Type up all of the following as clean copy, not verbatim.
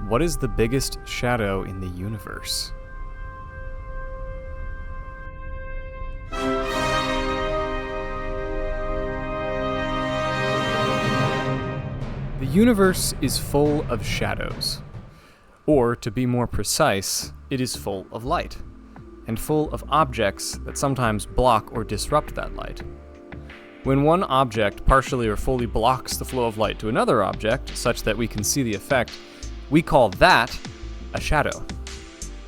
What is the biggest shadow in the universe? The universe is full of shadows. Or, to be more precise, it is full of light, and full of objects that sometimes block or disrupt that light. When one object partially or fully blocks the flow of light to another object, such that we can see the effect, we call that a shadow.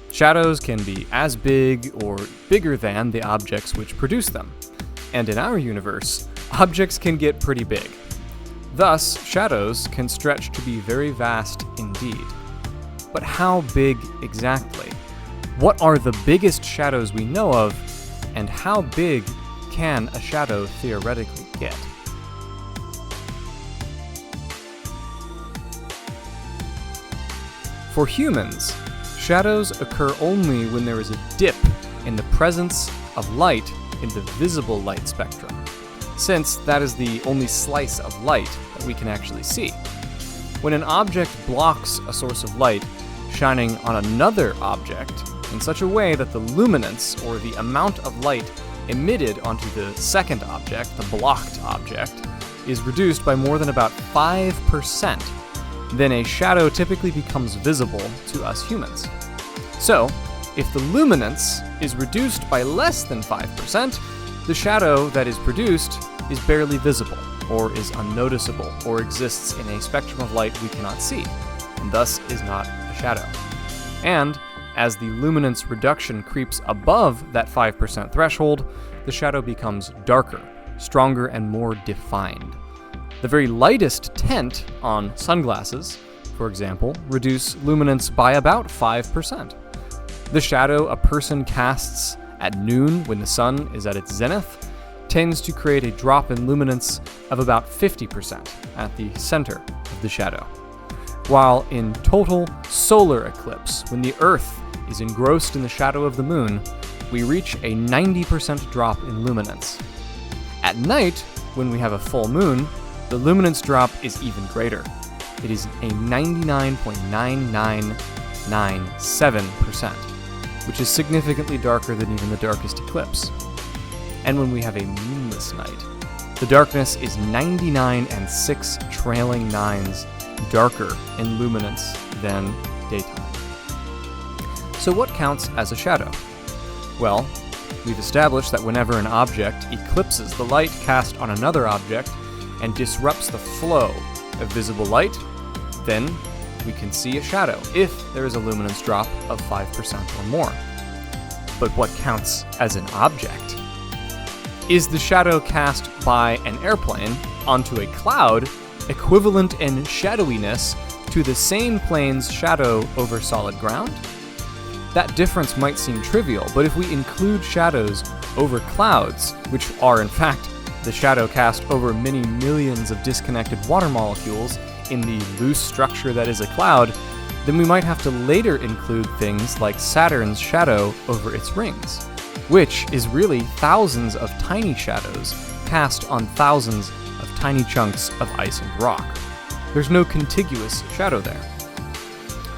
Shadows can be as big or bigger than the objects which produce them. And in our universe, objects can get pretty big. Thus, shadows can stretch to be very vast indeed. But how big exactly? What are the biggest shadows we know of, and how big can a shadow theoretically get? For humans, shadows occur only when there is a dip in the presence of light in the visible light spectrum, since that is the only slice of light that we can actually see. When an object blocks a source of light shining on another object in such a way that the luminance, or the amount of light emitted onto the second object, the blocked object, is reduced by more than about 5%, then a shadow typically becomes visible to us humans. So, if the luminance is reduced by less than 5%, the shadow that is produced is barely visible, or is unnoticeable, or exists in a spectrum of light we cannot see, and thus is not a shadow. And, as the luminance reduction creeps above that 5% threshold, the shadow becomes darker, stronger, and more defined. The very lightest tint on sunglasses, for example, reduce luminance by about 5%. The shadow a person casts at noon when the sun is at its zenith tends to create a drop in luminance of about 50% at the center of the shadow. While in total solar eclipse, when the Earth is engrossed in the shadow of the moon, we reach a 90% drop in luminance. At night, when we have a full moon, the luminance drop is even greater. It is a 99.9997%, which is significantly darker than even the darkest eclipse. And when we have a moonless night, the darkness is 99 and 6 trailing nines darker in luminance than daytime. So what counts as a shadow? Well, we've established that whenever an object eclipses the light cast on another object and disrupts the flow of visible light, then we can see a shadow if there is a luminance drop of 5% or more. But what counts as an object? Is the shadow cast by an airplane onto a cloud equivalent in shadowiness to the same plane's shadow over solid ground? That difference might seem trivial, but if we include shadows over clouds, which are in fact the shadow cast over many millions of disconnected water molecules in the loose structure that is a cloud, then we might have to later include things like Saturn's shadow over its rings, which is really thousands of tiny shadows cast on thousands of tiny chunks of ice and rock. There's no contiguous shadow there.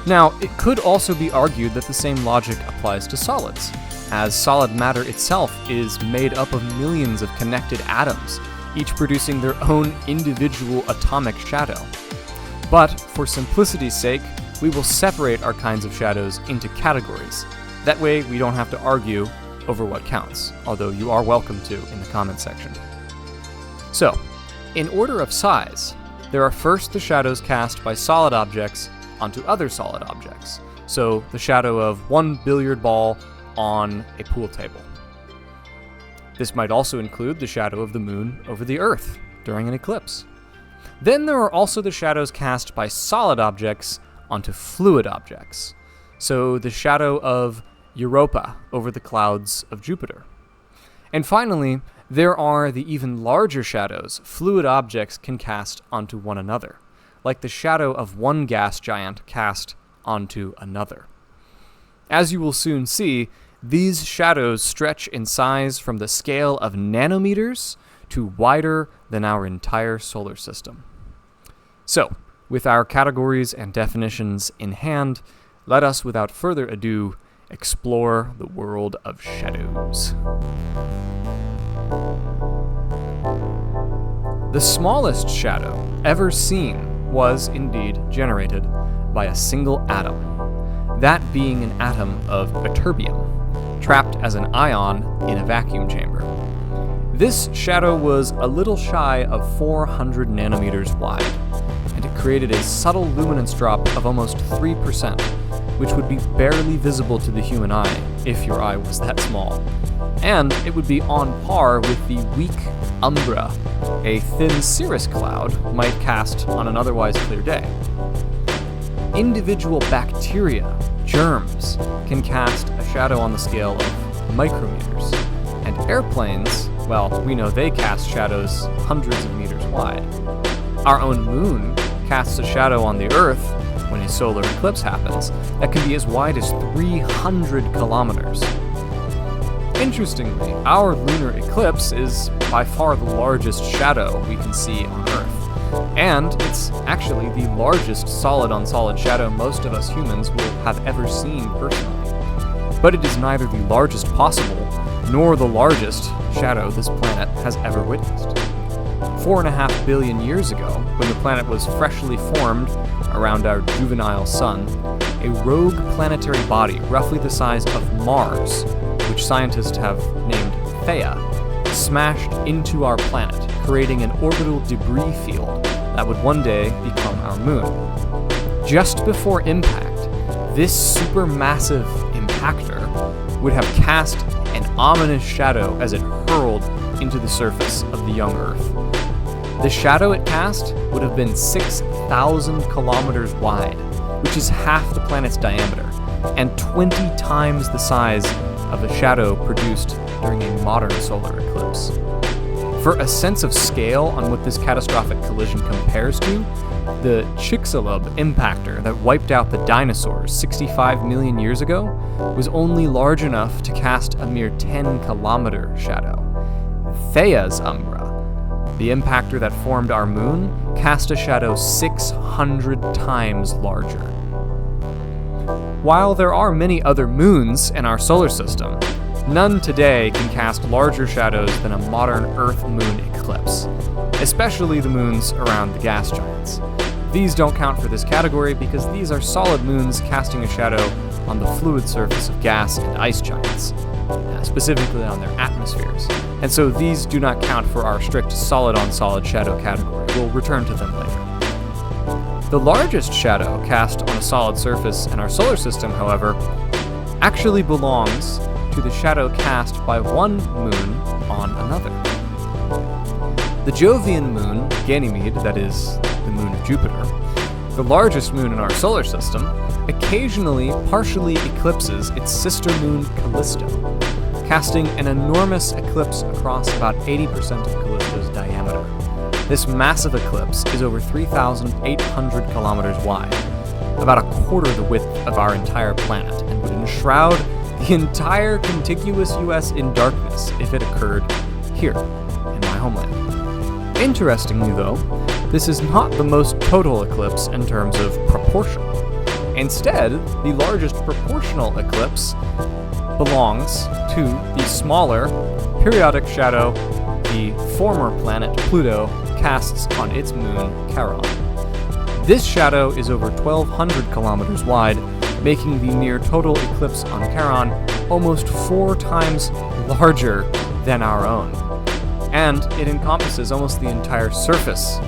Now, it could also be argued that the same logic applies to solids, as solid matter itself is made up of millions of connected atoms, each producing their own individual atomic shadow. But, for simplicity's sake, we will separate our kinds of shadows into categories. That way, we don't have to argue over what counts, although you are welcome to in the comments section. So, in order of size, there are first the shadows cast by solid objects onto other solid objects. So, the shadow of one billiard ball on a pool table. This might also include the shadow of the moon over the Earth during an eclipse. Then there are also the shadows cast by solid objects onto fluid objects. So, the shadow of Europa over the clouds of Jupiter. And finally, there are the even larger shadows fluid objects can cast onto one another, like the shadow of one gas giant cast onto another. As you will soon see, these shadows stretch in size from the scale of nanometers to wider than our entire solar system. So, With our categories and definitions in hand, let us, without further ado, explore the world of shadows. The smallest shadow ever seen was indeed generated by a single atom, that being an atom of ytterbium, trapped as an ion in a vacuum chamber. This shadow was a little shy of 400 nanometers wide, and it created a subtle luminance drop of almost 3%, which would be barely visible to the human eye if your eye was that small. And it would be on par with the weak umbra a thin cirrus cloud might cast on an otherwise clear day. Individual bacteria, germs, can cast a shadow on the scale of micrometers, and airplanes, well, we know they cast shadows hundreds of meters wide. Our own moon casts a shadow on the Earth when a solar eclipse happens that can be as wide as 300 kilometers. Interestingly, our lunar eclipse is by far the largest shadow we can see on Earth, and it's actually the largest solid-on-solid shadow most of us humans will have ever seen personally. But it is neither the largest possible nor the largest shadow this planet has ever witnessed. 4.5 billion years ago, when the planet was freshly formed around our juvenile sun, a rogue planetary body roughly the size of Mars, which scientists have named Theia, smashed into our planet, creating an orbital debris field that would one day become our moon. Just before impact, this supermassive impactor would have cast an ominous shadow as it hurled into the surface of the young Earth. The shadow it cast would have been 6,000 kilometers wide, which is half the planet's diameter, and 20 times the size of a shadow produced during a modern solar eclipse. For a sense of scale on what this catastrophic collision compares to, the Chicxulub impactor that wiped out the dinosaurs 65 million years ago was only large enough to cast a mere 10-kilometer shadow. Theia's umbra, the impactor that formed our moon, cast a shadow 600 times larger. While there are many other moons in our solar system, none today can cast larger shadows than a modern Earth-Moon eclipse, especially the moons around the gas giants. These don't count for this category because these are solid moons casting a shadow on the fluid surface of gas and ice giants, specifically on their atmospheres, and so these do not count for our strict solid-on-solid shadow category. We'll return to them later. The largest shadow cast on a solid surface in our solar system, however, actually belongs to the shadow cast by one moon on another. The Jovian moon, Ganymede, that is, the moon of Jupiter, the largest moon in our solar system, occasionally partially eclipses its sister moon Callisto, casting an enormous eclipse across about 80% of Callisto's diameter. This massive eclipse is over 3,800 kilometers wide, about a quarter the width of our entire planet, and would enshroud the entire contiguous US in darkness if it occurred here, in my homeland. Interestingly, though, this is not the most total eclipse in terms of proportion. Instead, the largest proportional eclipse belongs to the smaller periodic shadow the former planet Pluto casts on its moon Charon. This shadow is over 1,200 kilometers wide, making the near total eclipse on Charon almost 4 times larger than our own. And it encompasses almost the entire surface,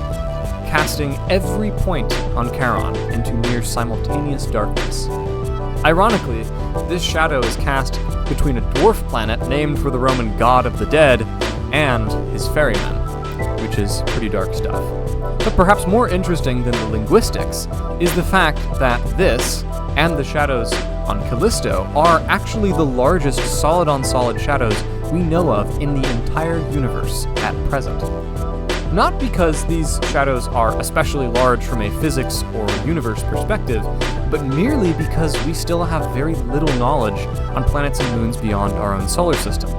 casting every point on Charon into near simultaneous darkness. Ironically, this shadow is cast between a dwarf planet named for the Roman god of the dead and his ferrymen, which is pretty dark stuff. But perhaps more interesting than the linguistics is the fact that this, and the shadows on Callisto, are actually the largest solid-on-solid shadows we know of in the entire universe at present. Not because these shadows are especially large from a physics or universe perspective, but merely because we still have very little knowledge on planets and moons beyond our own solar system.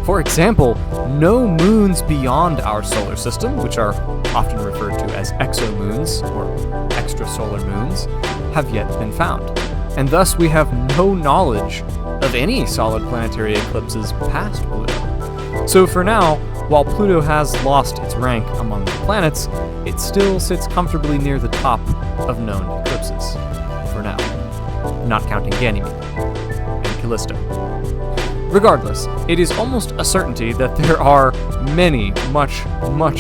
For example, no moons beyond our solar system, which are often referred to as exomoons or extrasolar moons, have yet been found. And thus we have no knowledge of any solid planetary eclipses past Pluto. So for now, while Pluto has lost its rank among the planets, it still sits comfortably near the top of known eclipses. For now. Not counting Ganymede and Callisto. Regardless, it is almost a certainty that there are many, much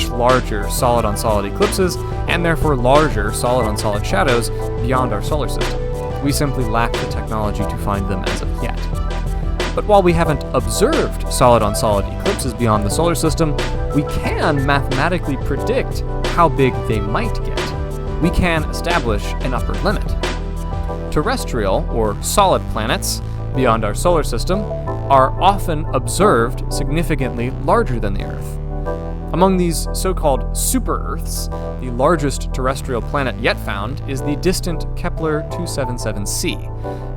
larger solid-on-solid eclipses, and therefore larger solid-on-solid shadows beyond our solar system. We simply lack the technology to find them as of yet. But while we haven't observed solid-on-solid eclipses beyond the solar system, we can mathematically predict how big they might get. We can establish an upper limit. Terrestrial, or solid planets, beyond our solar system, are often observed significantly larger than the Earth. Among these so-called super-Earths, the largest terrestrial planet yet found is the distant Kepler 277c,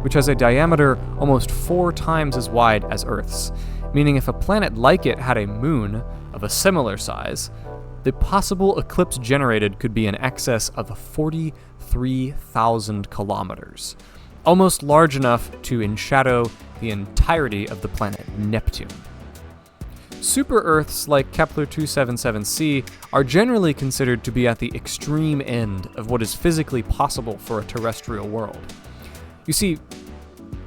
which has a diameter almost 4 times as wide as Earth's, meaning if a planet like it had a moon of a similar size, the possible eclipse generated could be in excess of 43,000 kilometers, almost large enough to enshadow the entirety of the planet Neptune. Super-Earths like Kepler 277c are generally considered to be at the extreme end of what is physically possible for a terrestrial world. You see,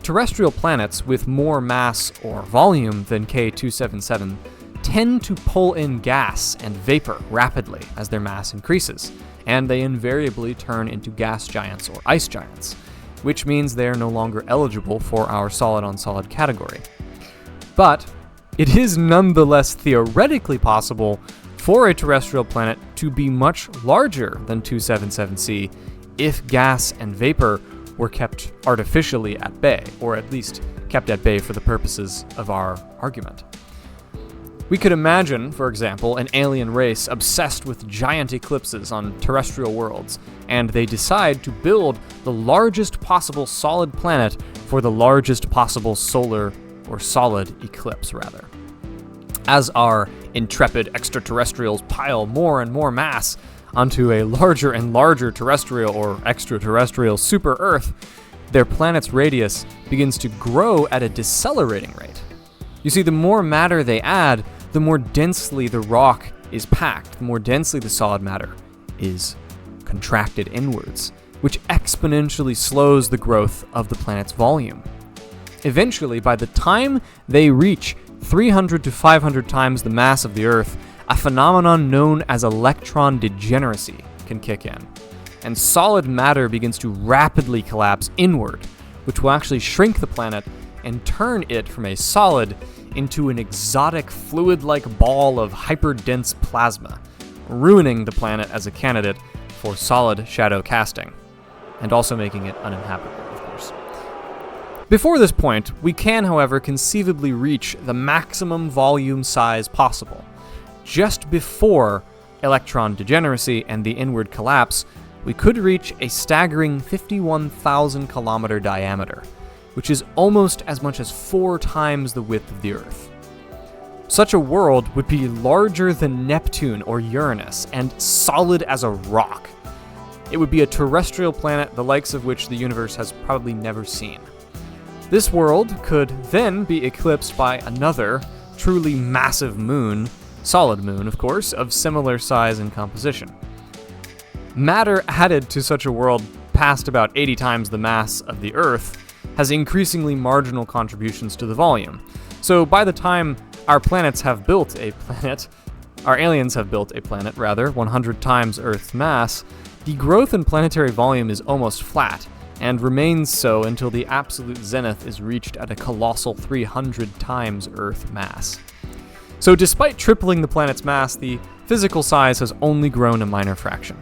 terrestrial planets with more mass or volume than K277 tend to pull in gas and vapor rapidly as their mass increases, and they invariably turn into gas giants or ice giants, which means they are no longer eligible for our solid-on-solid category. But it is nonetheless theoretically possible for a terrestrial planet to be much larger than 277c if gas and vapor were kept artificially at bay, or at least kept at bay for the purposes of our argument. We could imagine, for example, an alien race obsessed with giant eclipses on terrestrial worlds, and they decide to build the largest possible solid planet for the largest possible solar or solid eclipse, rather. As our intrepid extraterrestrials pile more and more mass onto a larger and larger terrestrial or extraterrestrial super-Earth, their planet's radius begins to grow at a decelerating rate. You see, the more matter they add, the more densely the rock is packed, the more densely the solid matter is contracted inwards, which exponentially slows the growth of the planet's volume. Eventually, by the time they reach 300 to 500 times the mass of the Earth, a phenomenon known as electron degeneracy can kick in, and solid matter begins to rapidly collapse inward, which will actually shrink the planet and turn it from a solid into an exotic fluid-like ball of hyperdense plasma, ruining the planet as a candidate for solid shadow casting, and also making it uninhabitable, of course. Before this point, we can, however, conceivably reach the maximum volume size possible. Just before electron degeneracy and the inward collapse, we could reach a staggering 51,000 kilometer diameter, which is almost as much as 4 times the width of the Earth. Such a world would be larger than Neptune or Uranus and solid as a rock. It would be a terrestrial planet the likes of which the universe has probably never seen. This world could then be eclipsed by another, truly massive moon, solid moon, of course, of similar size and composition. Matter added to such a world past about 80 times the mass of the Earth has increasingly marginal contributions to the volume. So by the time our aliens have built a planet, 100 times Earth's mass, the growth in planetary volume is almost flat, and remains so until the absolute zenith is reached at a colossal 300 times Earth mass. So despite tripling the planet's mass, the physical size has only grown a minor fraction.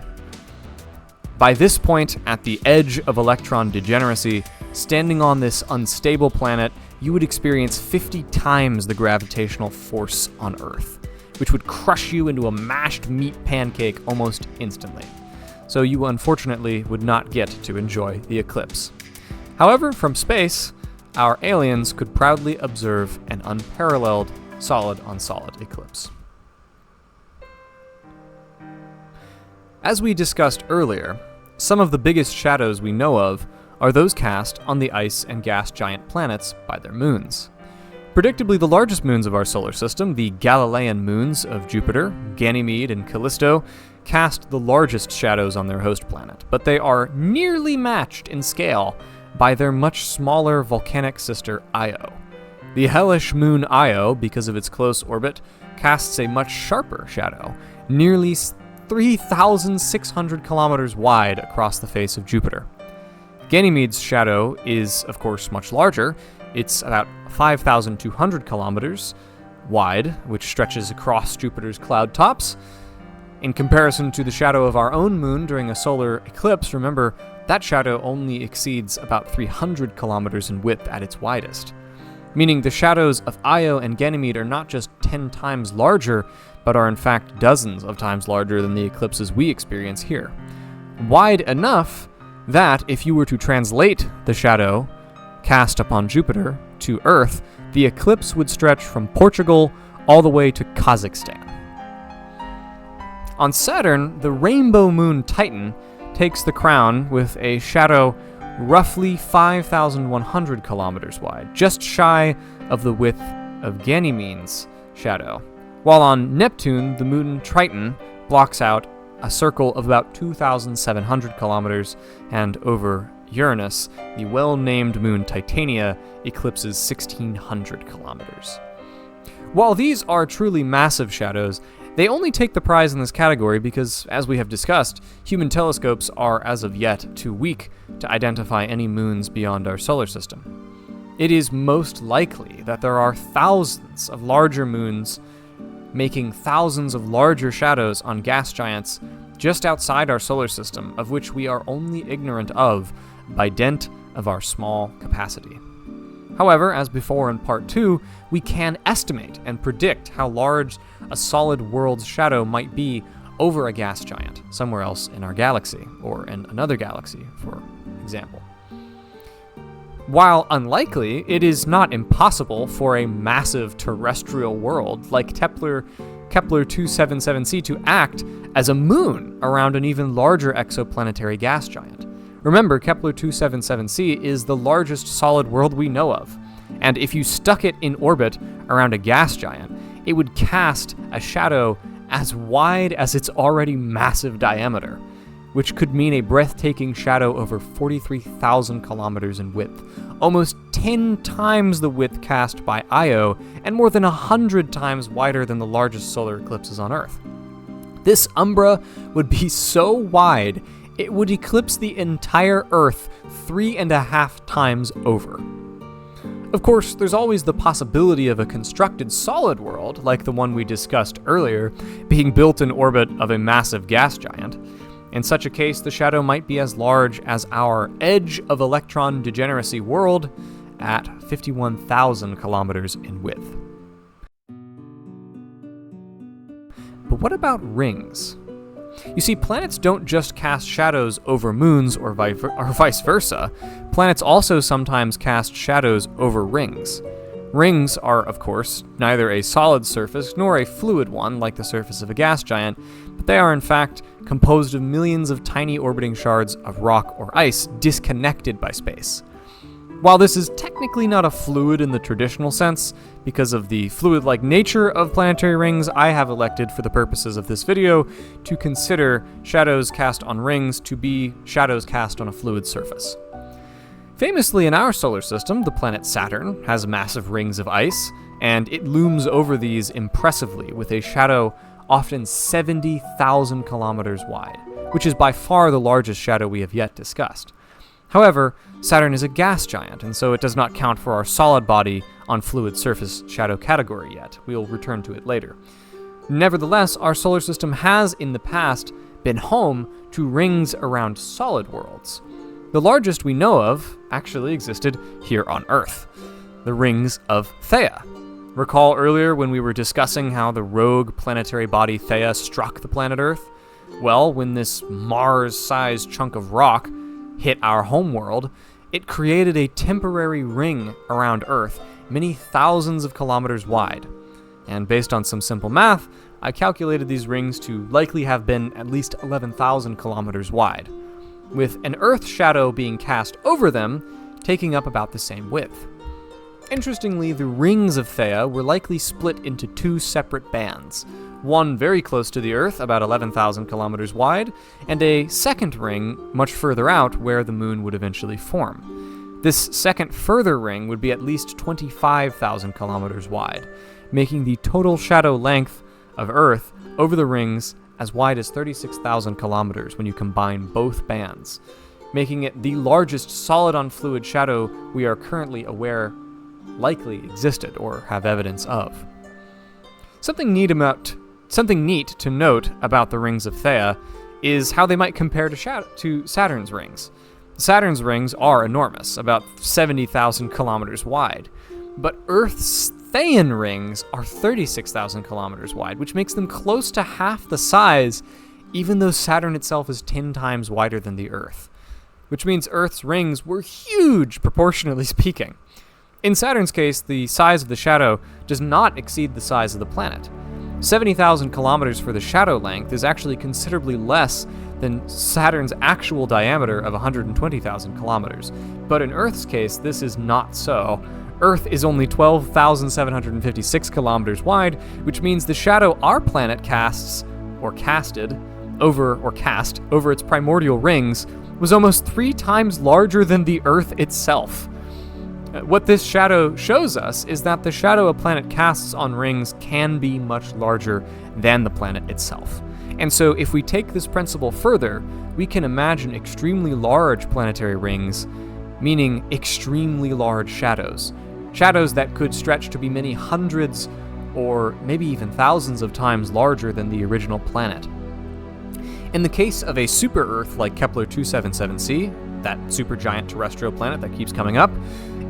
By this point, at the edge of electron degeneracy, standing on this unstable planet, you would experience 50 times the gravitational force on Earth, which would crush you into a mashed meat pancake almost instantly. So you unfortunately would not get to enjoy the eclipse. However, from space, our aliens could proudly observe an unparalleled solid-on-solid eclipse. As we discussed earlier, some of the biggest shadows we know of are those cast on the ice and gas giant planets by their moons. Predictably, the largest moons of our solar system, the Galilean moons of Jupiter, Ganymede, and Callisto, cast the largest shadows on their host planet, but they are nearly matched in scale by their much smaller volcanic sister Io. The hellish moon Io, because of its close orbit, casts a much sharper shadow, nearly 3,600 kilometers wide across the face of Jupiter. Ganymede's shadow is, of course, much larger. It's about 5,200 kilometers wide, which stretches across Jupiter's cloud tops. In comparison to the shadow of our own moon during a solar eclipse, remember, that shadow only exceeds about 300 kilometers in width at its widest. Meaning the shadows of Io and Ganymede are not just 10 times larger, but are in fact dozens of times larger than the eclipses we experience here. Wide enough that if you were to translate the shadow cast upon Jupiter to Earth, the eclipse would stretch from Portugal all the way to Kazakhstan. On Saturn, the rainbow moon Titan takes the crown with a shadow roughly 5,100 kilometers wide, just shy of the width of Ganymede's shadow. While on Neptune, the moon Triton blocks out a circle of about 2,700 kilometers, and over Uranus, the well-named moon Titania eclipses 1,600 kilometers. While these are truly massive shadows, they only take the prize in this category because, as we have discussed, human telescopes are as of yet too weak to identify any moons beyond our solar system. It is most likely that there are thousands of larger moons making thousands of larger shadows on gas giants just outside our solar system, of which we are only ignorant of by dint of our small capacity. However, as before in part 2, we can estimate and predict how large a solid world's shadow might be over a gas giant somewhere else in our galaxy, or in another galaxy, for example. While unlikely, it is not impossible for a massive terrestrial world like Kepler 277c to act as a moon around an even larger exoplanetary gas giant. Remember, Kepler 277c is the largest solid world we know of, and if you stuck it in orbit around a gas giant, it would cast a shadow as wide as its already massive diameter, which could mean a breathtaking shadow over 43,000 kilometers in width, almost 10 times the width cast by Io, and more than 100 times wider than the largest solar eclipses on Earth. This umbra would be so wide, it would eclipse the entire Earth 3.5 times over. Of course, there's always the possibility of a constructed solid world, like the one we discussed earlier, being built in orbit of a massive gas giant. In such a case, the shadow might be as large as our edge of electron degeneracy world at 51,000 kilometers in width. But what about rings? You see, planets don't just cast shadows over moons or vice versa. Planets also sometimes cast shadows over rings. Rings are, of course, neither a solid surface nor a fluid one like the surface of a gas giant, but they are in fact composed of millions of tiny orbiting shards of rock or ice disconnected by space. While this is technically not a fluid in the traditional sense, because of the fluid-like nature of planetary rings, I have elected for the purposes of this video to consider shadows cast on rings to be shadows cast on a fluid surface. Famously in our solar system, the planet Saturn has massive rings of ice, and it looms over these impressively with a shadow often 70,000 kilometers wide, which is by far the largest shadow we have yet discussed. However, Saturn is a gas giant, and so it does not count for our solid body on fluid surface shadow category yet. We'll return to it later. Nevertheless, our solar system has in the past been home to rings around solid worlds. The largest we know of actually existed here on Earth, the rings of Theia. Recall earlier when we were discussing how the rogue planetary body Theia struck the planet Earth? Well, when this Mars-sized chunk of rock hit our homeworld, it created a temporary ring around Earth, many thousands of kilometers wide. And based on some simple math, I calculated these rings to likely have been at least 11,000 kilometers wide, with an Earth shadow being cast over them, taking up about the same width. Interestingly, the rings of Theia were likely split into two separate bands, one very close to the Earth, about 11,000 kilometers wide, and a second ring much further out where the moon would eventually form. This second further ring would be at least 25,000 kilometers wide, making the total shadow length of Earth over the rings as wide as 36,000 kilometers when you combine both bands, making it the largest solid-on-fluid shadow we are currently aware likely existed or have evidence of. Something neat to note about the rings of Theia is how they might compare to Saturn's rings. Saturn's rings are enormous, about 70,000 kilometers wide, but Earth's Theian rings are 36,000 kilometers wide, which makes them close to half the size, even though Saturn itself is 10 times wider than the Earth, which means Earth's rings were huge, proportionally speaking. In Saturn's case, the size of the shadow does not exceed the size of the planet. 70,000 kilometers for the shadow length is actually considerably less than Saturn's actual diameter of 120,000 kilometers. But in Earth's case, this is not so. Earth is only 12,756 kilometers wide, which means the shadow our planet cast over its primordial rings was almost 3 times larger than the Earth itself. What this shadow shows us is that the shadow a planet casts on rings can be much larger than the planet itself. And so if we take this principle further, we can imagine extremely large planetary rings, meaning extremely large shadows. Shadows that could stretch to be many hundreds or maybe even thousands of times larger than the original planet. In the case of a super-Earth like Kepler 277c, that supergiant terrestrial planet that keeps coming up,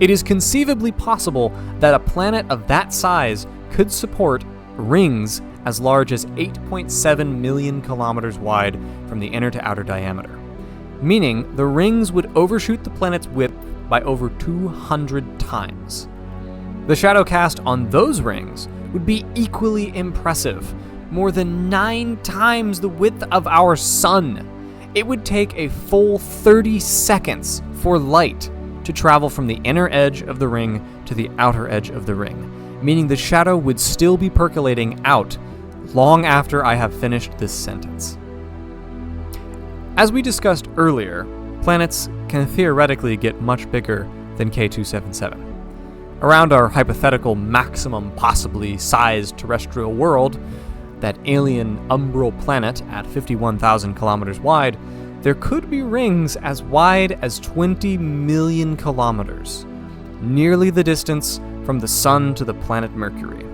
it is conceivably possible that a planet of that size could support rings as large as 8.7 million kilometers wide from the inner to outer diameter, meaning the rings would overshoot the planet's width by over 200 times. The shadow cast on those rings would be equally impressive, more than 9 times the width of our sun. It would take a full 30 seconds for light to travel from the inner edge of the ring to the outer edge of the ring, meaning the shadow would still be percolating out long after I have finished this sentence. As we discussed earlier, planets can theoretically get much bigger than K277. Around our hypothetical maximum possibly sized terrestrial world, that alien umbral planet at 51,000 kilometers wide, there could be rings as wide as 20 million kilometers, nearly the distance from the Sun to the planet Mercury.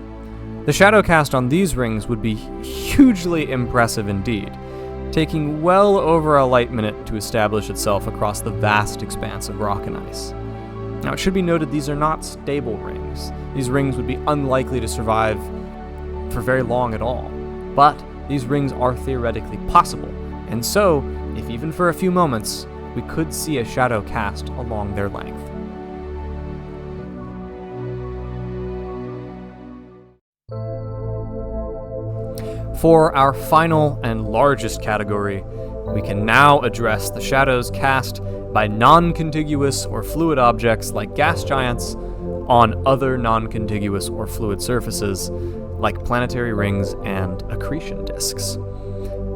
The shadow cast on these rings would be hugely impressive indeed, taking well over a light minute to establish itself across the vast expanse of rock and ice. Now, it should be noted these are not stable rings. These rings would be unlikely to survive for very long at all. But these rings are theoretically possible, and so, if even for a few moments, we could see a shadow cast along their length. For our final and largest category, we can now address the shadows cast by non-contiguous or fluid objects like gas giants on other non-contiguous or fluid surfaces like planetary rings and accretion disks.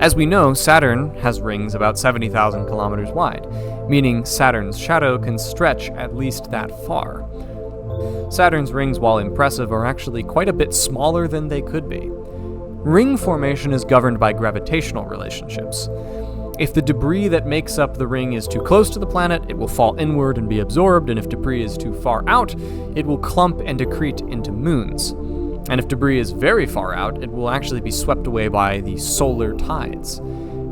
As we know, Saturn has rings about 70,000 kilometers wide, meaning Saturn's shadow can stretch at least that far. Saturn's rings, while impressive, are actually quite a bit smaller than they could be. Ring formation is governed by gravitational relationships. If the debris that makes up the ring is too close to the planet, it will fall inward and be absorbed, and if debris is too far out, it will clump and accrete into moons. And if debris is very far out, it will actually be swept away by the solar tides.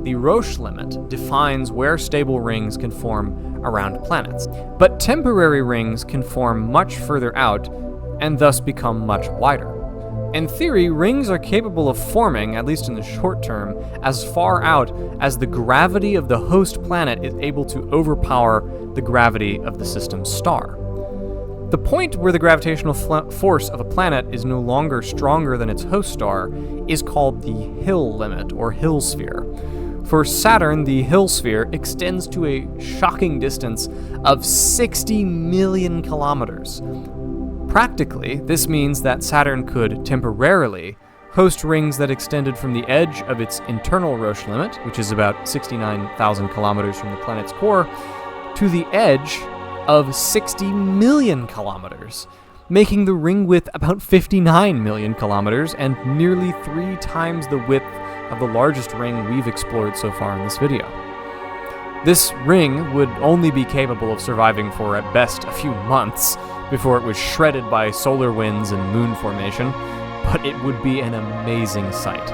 The Roche limit defines where stable rings can form around planets, but temporary rings can form much further out and thus become much wider. In theory, rings are capable of forming, at least in the short term, as far out as the gravity of the host planet is able to overpower the gravity of the system's star. The point where the gravitational force of a planet is no longer stronger than its host star is called the Hill limit, or Hill sphere. For Saturn, the Hill sphere extends to a shocking distance of 60 million kilometers. Practically, this means that Saturn could temporarily host rings that extended from the edge of its internal Roche limit, which is about 69,000 kilometers from the planet's core, to the edge of 60 million kilometers, making the ring width about 59 million kilometers and nearly 3 times the width of the largest ring we've explored so far in this video. This ring would only be capable of surviving for at best a few months before it was shredded by solar winds and moon formation, but it would be an amazing sight.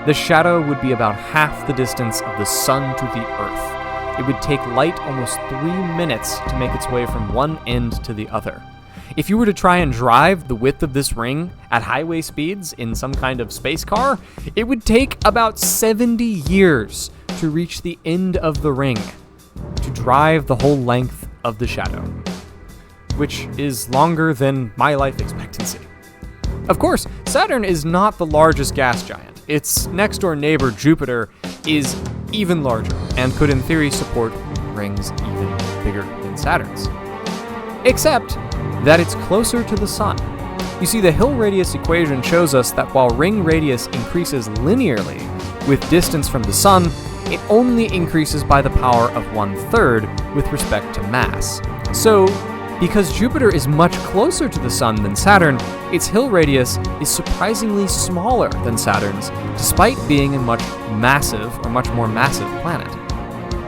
The shadow would be about half the distance of the sun to the Earth. It would take light almost 3 minutes to make its way from one end to the other. If you were to try and drive the width of this ring at highway speeds in some kind of space car, it would take about 70 years to reach the end of the ring, to drive the whole length of the shadow, which is longer than my life expectancy. Of course, Saturn is not the largest gas giant. Its next-door neighbor, Jupiter, is even larger and could in theory support rings even bigger than Saturn's. Except that it's closer to the Sun. You see, the Hill radius equation shows us that while ring radius increases linearly with distance from the Sun, it only increases by the power of 1/3 with respect to mass. So, because Jupiter is much closer to the Sun than Saturn, its Hill radius is surprisingly smaller than Saturn's, despite being a much more massive planet,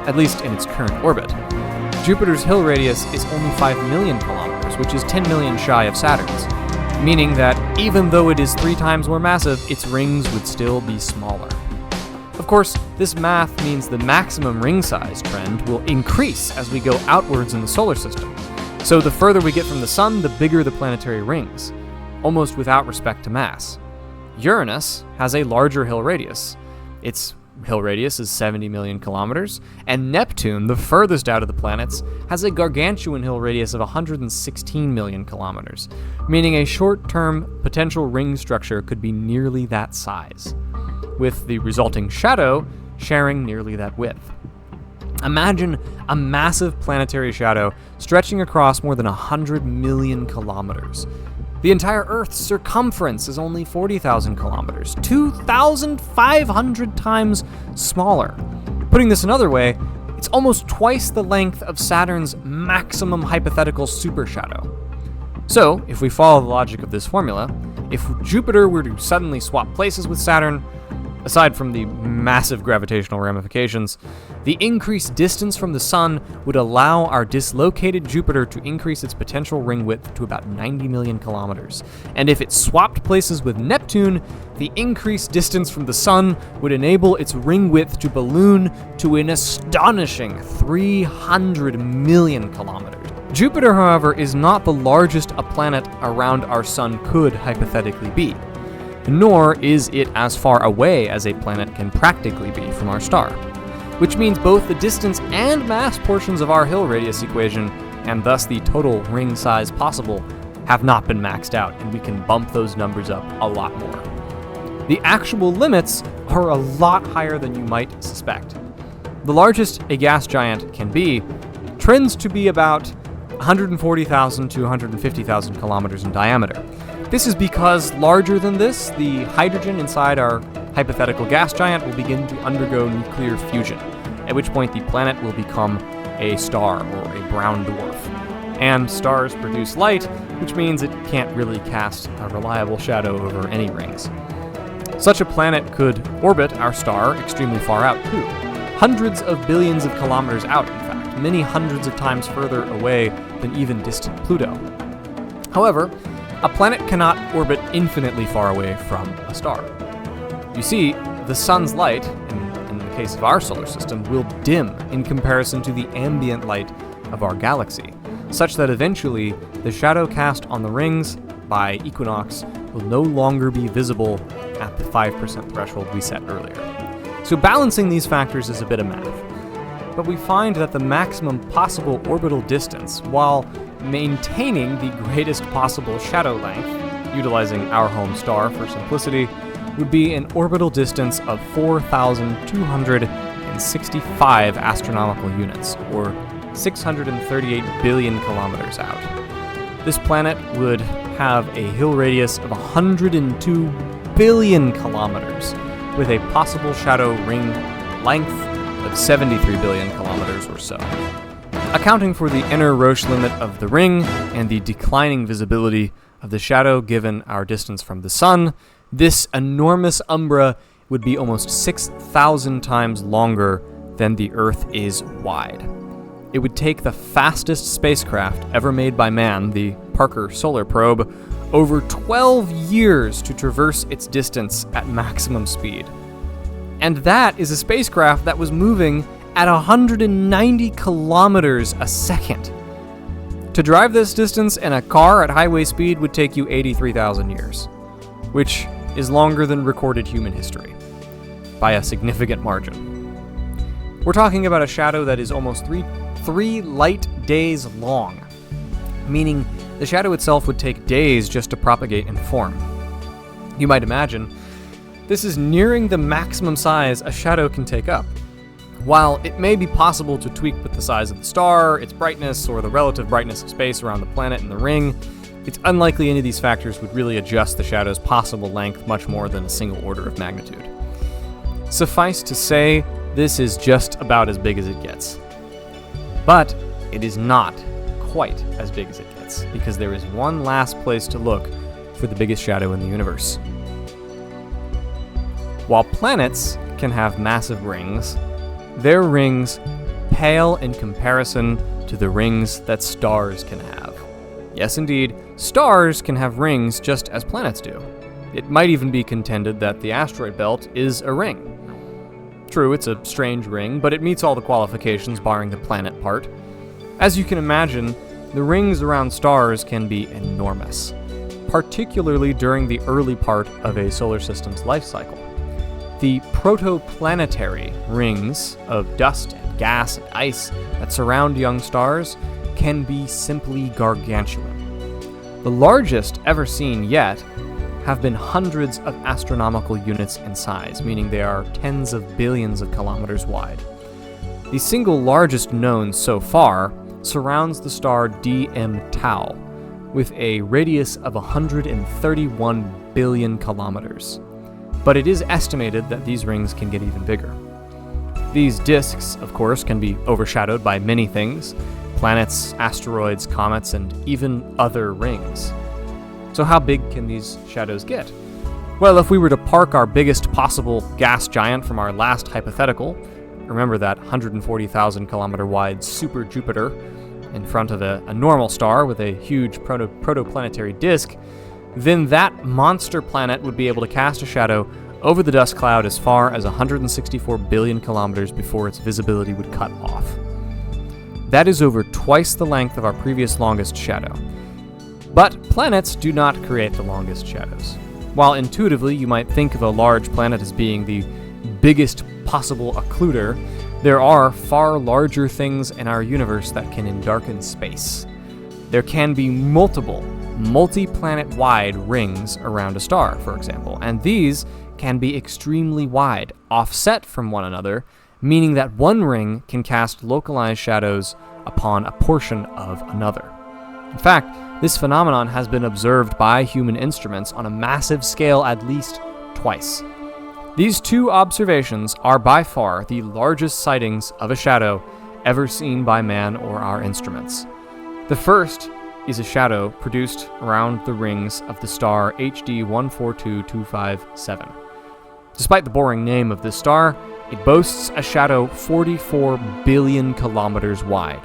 at least in its current orbit. Jupiter's Hill radius is only 5 million kilometers, which is 10 million shy of Saturn's, meaning that even though it is 3 times more massive, its rings would still be smaller. Of course, this math means the maximum ring size trend will increase as we go outwards in the solar system. So the further we get from the Sun, the bigger the planetary rings, almost without respect to mass. Uranus has a larger Hill radius. Its Hill radius is 70 million kilometers, and Neptune, the furthest out of the planets, has a gargantuan Hill radius of 116 million kilometers, meaning a short-term potential ring structure could be nearly that size, with the resulting shadow sharing nearly that width. Imagine a massive planetary shadow stretching across more than 100 million kilometers. The entire Earth's circumference is only 40,000 kilometers, 2,500 times smaller. Putting this another way, it's almost twice the length of Saturn's maximum hypothetical supershadow. So, if we follow the logic of this formula, if Jupiter were to suddenly swap places with Saturn, aside from the massive gravitational ramifications, the increased distance from the Sun would allow our dislocated Jupiter to increase its potential ring width to about 90 million kilometers. And if it swapped places with Neptune, the increased distance from the Sun would enable its ring width to balloon to an astonishing 300 million kilometers. Jupiter, however, is not the largest a planet around our Sun could hypothetically be, nor is it as far away as a planet can practically be from our star, which means both the distance and mass portions of our Hill radius equation, and thus the total ring size possible, have not been maxed out, and we can bump those numbers up a lot more. The actual limits are a lot higher than you might suspect. The largest a gas giant can be trends to be about 140,000 to 150,000 kilometers in diameter. This is because larger than this, the hydrogen inside our hypothetical gas giant will begin to undergo nuclear fusion, at which point the planet will become a star or a brown dwarf. And stars produce light, which means it can't really cast a reliable shadow over any rings. Such a planet could orbit our star extremely far out too, hundreds of billions of kilometers out, in fact, many hundreds of times further away than even distant Pluto. However, a planet cannot orbit infinitely far away from a star. You see, the Sun's light, in the case of our solar system, will dim in comparison to the ambient light of our galaxy, such that eventually the shadow cast on the rings by equinox will no longer be visible at the 5% threshold we set earlier. So balancing these factors is a bit of math, but we find that the maximum possible orbital distance, while maintaining the greatest possible shadow length, utilizing our home star for simplicity, would be an orbital distance of 4,265 astronomical units, or 638 billion kilometers out. This planet would have a hill radius of 102 billion kilometers, with a possible shadow ring length of 73 billion kilometers or so. Accounting for the inner Roche limit of the ring and the declining visibility of the shadow given our distance from the Sun, this enormous umbra would be almost 6,000 times longer than the Earth is wide. It would take the fastest spacecraft ever made by man, the Parker Solar Probe, over 12 years to traverse its distance at maximum speed. And that is a spacecraft that was moving at 190 kilometers a second. To drive this distance in a car at highway speed would take you 83,000 years, which is longer than recorded human history, by a significant margin. We're talking about a shadow that is almost three light days long, meaning the shadow itself would take days just to propagate and form. You might imagine, this is nearing the maximum size a shadow can take up. While it may be possible to tweak with the size of the star, its brightness, or the relative brightness of space around the planet and the ring, it's unlikely any of these factors would really adjust the shadow's possible length much more than a single order of magnitude. Suffice to say, this is just about as big as it gets. But it is not quite as big as it gets, because there is one last place to look for the biggest shadow in the universe. While planets can have massive rings, their rings pale in comparison to the rings that stars can have. Yes, indeed, stars can have rings just as planets do. It might even be contended that the asteroid belt is a ring. True, it's a strange ring, but it meets all the qualifications barring the planet part. As you can imagine, the rings around stars can be enormous, particularly during the early part of a solar system's life cycle. The protoplanetary rings of dust and gas and ice that surround young stars can be simply gargantuan. The largest ever seen yet have been hundreds of astronomical units in size, meaning they are tens of billions of kilometers wide. The single largest known so far surrounds the star DM Tau, with a radius of 131 billion kilometers. But it is estimated that these rings can get even bigger. These disks, of course, can be overshadowed by many things: planets, asteroids, comets, and even other rings. So how big can these shadows get? Well, if we were to park our biggest possible gas giant from our last hypothetical, remember that 140,000 kilometer wide super Jupiter, in front of a normal star with a huge protoplanetary disk, then that monster planet would be able to cast a shadow over the dust cloud as far as 164 billion kilometers before its visibility would cut off. That is over twice the length of our previous longest shadow. But planets do not create the longest shadows. While intuitively you might think of a large planet as being the biggest possible occluder, there are far larger things in our universe that can endarken space. There can be multiple, multi-planet-wide rings around a star, for example, and these can be extremely wide, offset from one another, meaning that one ring can cast localized shadows upon a portion of another. In fact, this phenomenon has been observed by human instruments on a massive scale at least twice. These two observations are by far the largest sightings of a shadow ever seen by man or our instruments. The first is a shadow produced around the rings of the star HD 142257. Despite the boring name of this star, it boasts a shadow 44 billion kilometers wide,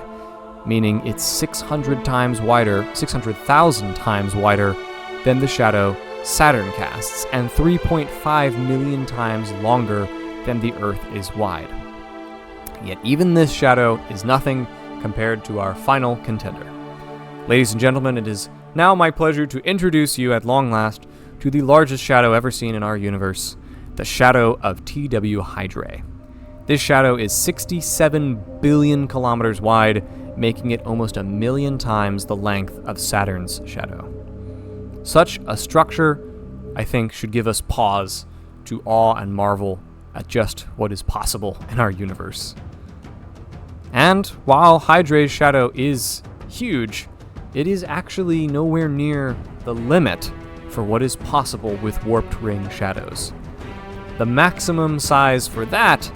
meaning it's 600,000 times wider than the shadow Saturn casts, and 3.5 million times longer than the Earth is wide. Yet even this shadow is nothing compared to our final contender. Ladies and gentlemen, it is now my pleasure to introduce you at long last to the largest shadow ever seen in our universe, the shadow of TW Hydrae. This shadow is 67 billion kilometers wide making it almost 1 million times the length of Saturn's shadow. Such a structure, I think, should give us pause to awe and marvel at just what is possible in our universe. And while Hydrae's shadow is huge, it is actually nowhere near the limit for what is possible with warped ring shadows. The maximum size for that,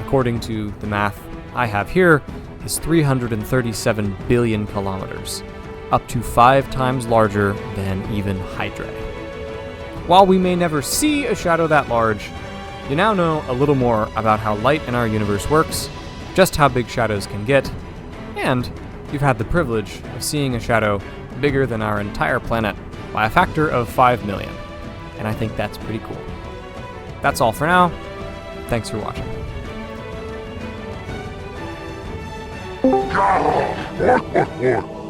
according to the math I have here, is 337 billion kilometers, up to 5 times larger than even Hydrae. While we may never see a shadow that large, you now know a little more about how light in our universe works, just how big shadows can get, and you've had the privilege of seeing a shadow bigger than our entire planet by a factor of 5 million, and I think that's pretty cool. That's all for now. Thanks for watching. What?